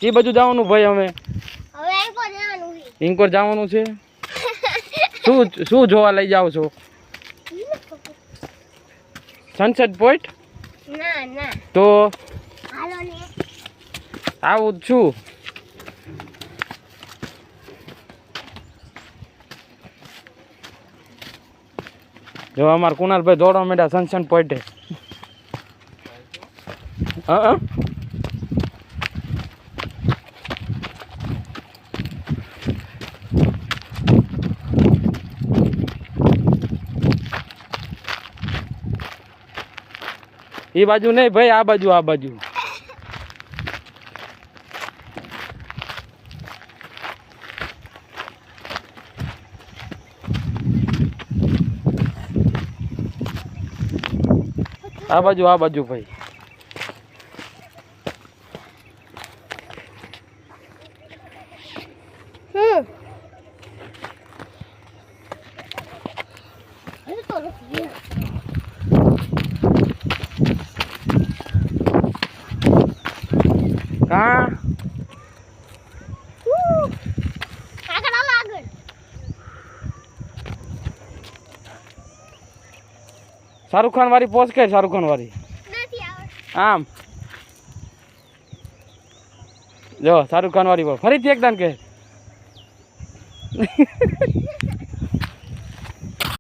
કી બાજુ જવાનું ભાઈ અમે હવે એન્કોર જવાનું છે ઇન્કોર જવાનું છે શું શું જોવા લઈ જાવ છો સનસેટ પોઈન્ટ ના ના તો હાલો ને આવું જ છું જો અમાર કુણાલભાઈ દોડવા માંડ્યા સનસેટ પોઈન્ટે હા એ બાજુ નહીં ભાઈ આ બાજુ આ બાજુ ભાઈ કા શાહરુખ ખાન વાળી પોસ્ટ કે શાહરુખ ખાન વાળી આમ જો શાહરુખ ખાન વાળી ફરીથી એકદમ કે